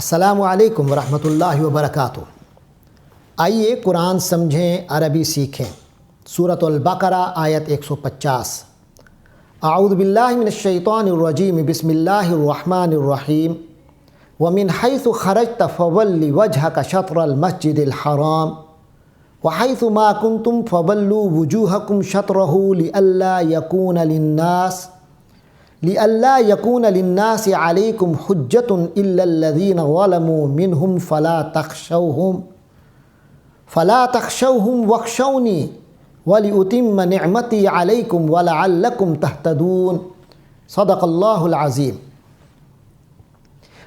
السلام علیکم ورحمۃ اللہ وبرکاتہ۔ آئیے قرآن سمجھیں، عربی سیکھیں۔ سورۃ البقرہ آیت 150۔ اعوذ باللہ من الشیطان الرجیم، بسم اللہ الرحمن الرحیم۔ ومن حیث خرجت فول وجہک شطر المسجد الحرام وحیث ما کنتم فولوا وجوہکم شطرہ لئلا یکون للناس علیکم حجۃ الا الذین ظلموا منہم فلا تخشوہم واخشونی ولأتم نعمتی علیکم ولعلکم تہتدون۔ صدق اللہ العظیم۔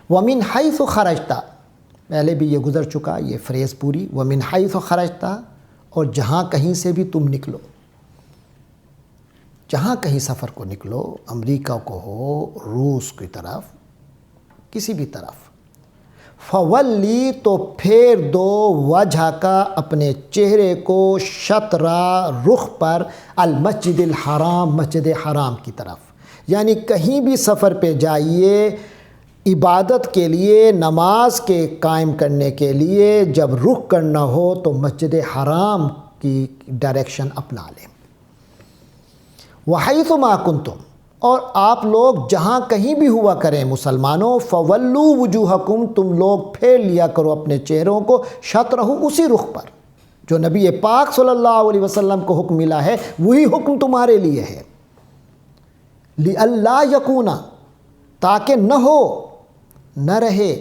ومن حیث خرجت، پہلے بھی یہ گزر چکا یہ فریز پوری، ومن حیث خرجت، اور جہاں کہیں سے بھی تم نکلو، جہاں کہیں سفر کو نکلو، امریکہ کو ہو، روس کی طرف، کسی بھی طرف، فولی تو پھیر دو وجہ کا اپنے چہرے کو، شطرا رخ پر، المسجد الحرام مسجد حرام کی طرف، یعنی کہیں بھی سفر پہ جائیے عبادت کے لیے، نماز کے قائم کرنے کے لیے، جب رخ کرنا ہو تو مسجد حرام کی ڈائریکشن اپنا لیں۔ وحیث ما کنتم، اور آپ لوگ جہاں کہیں بھی ہوا کریں مسلمانوں، فولوا وجوہکم، تم لوگ پھیر لیا کرو اپنے چہروں کو، شطرہ، اسی رخ پر جو نبی پاک صلی اللہ علیہ وسلم کو حکم ملا ہے، وہی حکم تمہارے لیے ہے۔ لئلا یکون، تاکہ نہ ہو، نہ رہے،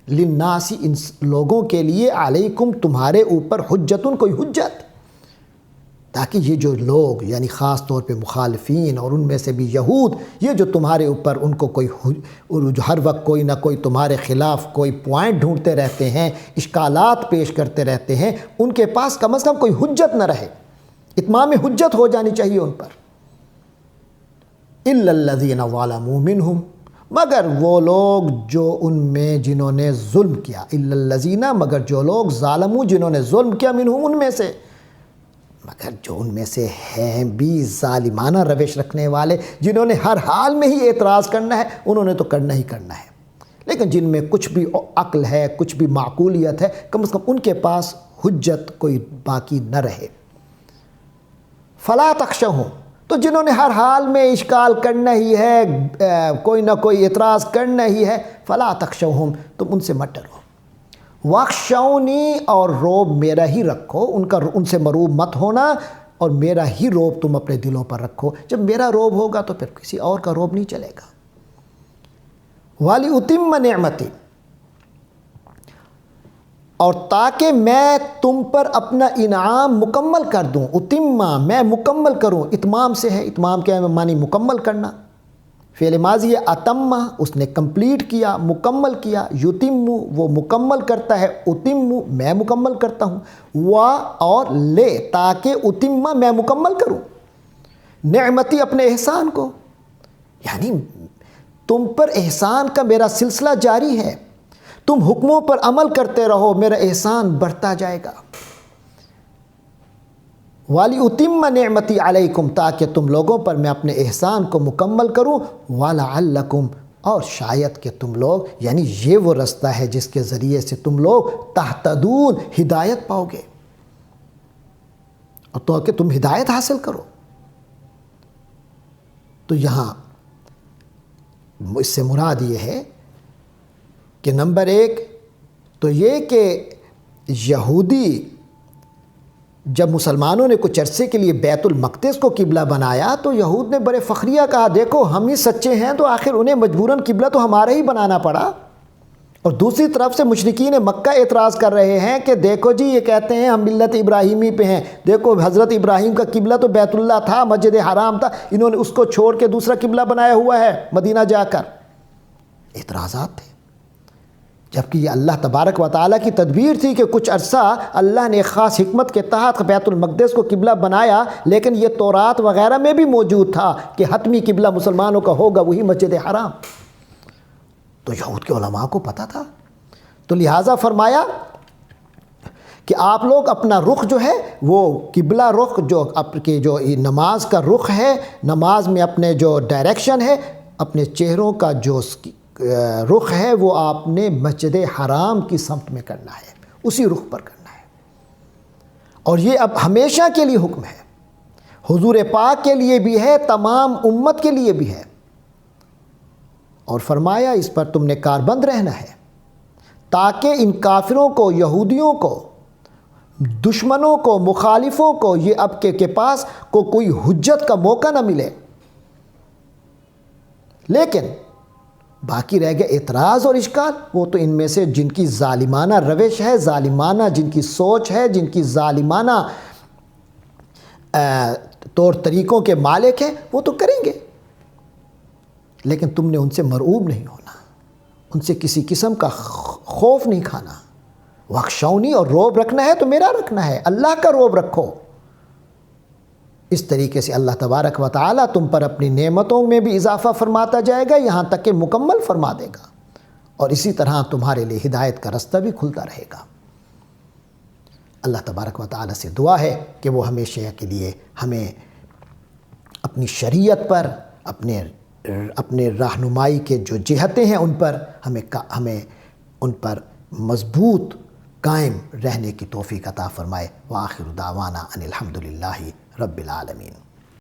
للناس، ان لوگوں کے لیے، علیکم تمہارے اوپر، حجتن کوئی حجت، تاکہ یہ جو لوگ یعنی خاص طور پہ مخالفین اور ان میں سے بھی یہود، یہ جو تمہارے اوپر ان کو کوئی ہر وقت کوئی نہ کوئی تمہارے خلاف کوئی پوائنٹ ڈھونڈتے رہتے ہیں، اشکالات پیش کرتے رہتے ہیں، ان کے پاس کم از کم کوئی حجت نہ رہے، اتمام حجت ہو جانی چاہیے ان پر۔ الا الذین ظلموا منہم، مگر وہ لوگ جو ان میں جنہوں نے ظلم کیا، الا الذین، مگر جو لوگ، ظالموا جنہوں نے ظلم کیا، منہم ان میں سے، مگر جو ان میں سے ہیں بھی ظالمانہ روش رکھنے والے، جنہوں نے ہر حال میں ہی اعتراض کرنا ہے، انہوں نے تو کرنا ہی کرنا ہے، لیکن جن میں کچھ بھی عقل ہے، کچھ بھی معقولیت ہے، کم از کم ان کے پاس حجت کوئی باقی نہ رہے۔ فلا تخشوہم، تو جنہوں نے ہر حال میں اشکال کرنا ہی ہے، کوئی نہ کوئی اعتراض کرنا ہی ہے، فلا تخشوہم، تم ان سے مت ڈرو۔ واخشونی، اور روب میرا ہی رکھو، ان سے مروب مت ہونا، اور میرا ہی روب تم اپنے دلوں پر رکھو۔ جب میرا روب ہوگا تو پھر کسی اور کا روب نہیں چلے گا۔ وَلِأُتِمَّ نِعْمَتِي، اور تاکہ میں تم پر اپنا انعام مکمل کر دوں، اتمہ، میں مکمل کروں، اتمام سے ہے، اتمام کیا ہے معنی مکمل کرنا، فعل ماضی ہے، اتمہ، اس نے کمپلیٹ کیا، مکمل کیا، یتم، وہ مکمل کرتا ہے، اتم، میں مکمل کرتا ہوں، اور لے، تاکہ اتمہ، میں مکمل کروں، نعمتی، اپنے احسان کو، یعنی تم پر احسان کا میرا سلسلہ جاری ہے، تم حکموں پر عمل کرتے رہو، میرا احسان بڑھتا جائے گا۔ وَلِأُتِمَّ نِعْمَتِي عَلَيْكُمْ، تاکہ تم لوگوں پر میں اپنے احسان کو مکمل کروں، وَلَعَلَّكُمْ، اور شاید کہ تم لوگ، یعنی یہ وہ رستہ ہے جس کے ذریعے سے تم لوگ تہتدون، ہدایت پاؤ گے، اور تو کہ تم ہدایت حاصل کرو۔ تو یہاں اس سے مراد یہ ہے کہ نمبر ایک تو یہ کہ یہودی جب مسلمانوں نے کچھ عرصے کے لیے بیت المقدس کو قبلہ بنایا تو یہود نے بڑے فخریہ کہا، دیکھو ہم ہی سچے ہیں، تو آخر انہیں مجبوراً قبلہ تو ہمارا ہی بنانا پڑا۔ اور دوسری طرف سے مشرکین مکہ اعتراض کر رہے ہیں کہ دیکھو جی، یہ کہتے ہیں ہم ملت ابراہیمی پہ ہیں، دیکھو حضرت ابراہیم کا قبلہ تو بیت اللہ تھا، مسجد حرام تھا، انہوں نے اس کو چھوڑ کے دوسرا قبلہ بنایا ہوا ہے مدینہ جا کر۔ اعتراضات تھے، جبکہ یہ اللہ تبارک و تعالیٰ کی تدبیر تھی کہ کچھ عرصہ اللہ نے ایک خاص حکمت کے تحت بیت المقدس کو قبلہ بنایا، لیکن یہ تورات وغیرہ میں بھی موجود تھا کہ حتمی قبلہ مسلمانوں کا ہوگا وہی مسجد حرام، تو یہود کے علماء کو پتہ تھا، تو لہٰذا فرمایا کہ آپ لوگ اپنا رخ جو ہے وہ قبلہ رخ، جو نماز کا رخ ہے، نماز میں اپنے جو ڈائریکشن ہے، اپنے چہروں کا جو رخ ہے وہ آپ نے مسجد حرام کی سمت میں کرنا ہے، اسی رخ پر کرنا ہے۔ اور یہ اب ہمیشہ کے لیے حکم ہے، حضور پاک کے لیے بھی ہے، تمام امت کے لیے بھی ہے۔ اور فرمایا اس پر تم نے کاربند رہنا ہے تاکہ ان کافروں کو، یہودیوں کو، دشمنوں کو، مخالفوں کو یہ اب کے پاس کوئی حجت کا موقع نہ ملے۔ لیکن باقی رہ گیا اعتراض اور اشکال، وہ تو ان میں سے جن کی ظالمانہ روش ہے، ظالمانہ جن کی سوچ ہے، جن کی ظالمانہ طور طریقوں کے مالک ہیں، وہ تو کریں گے۔ لیکن تم نے ان سے مرعوب نہیں ہونا، ان سے کسی قسم کا خوف نہیں کھانا۔ وخشونی، اور روب رکھنا ہے تو میرا رکھنا ہے، اللہ کا روب رکھو۔ اس طریقے سے اللہ تبارک و تعالیٰ تم پر اپنی نعمتوں میں بھی اضافہ فرماتا جائے گا، یہاں تک کہ مکمل فرما دے گا، اور اسی طرح تمہارے لیے ہدایت کا رستہ بھی کھلتا رہے گا۔ اللہ تبارک و تعالیٰ سے دعا ہے کہ وہ ہمیشہ کے لیے ہمیں اپنی شریعت پر، اپنے رہنمائی کے جو جہتیں ہیں ان پر ہمیں ان پر مضبوط قائم رہنے کی توفیق عطا فرمائے۔ وآخر دعوانا ان الحمد للہ رب العالمین۔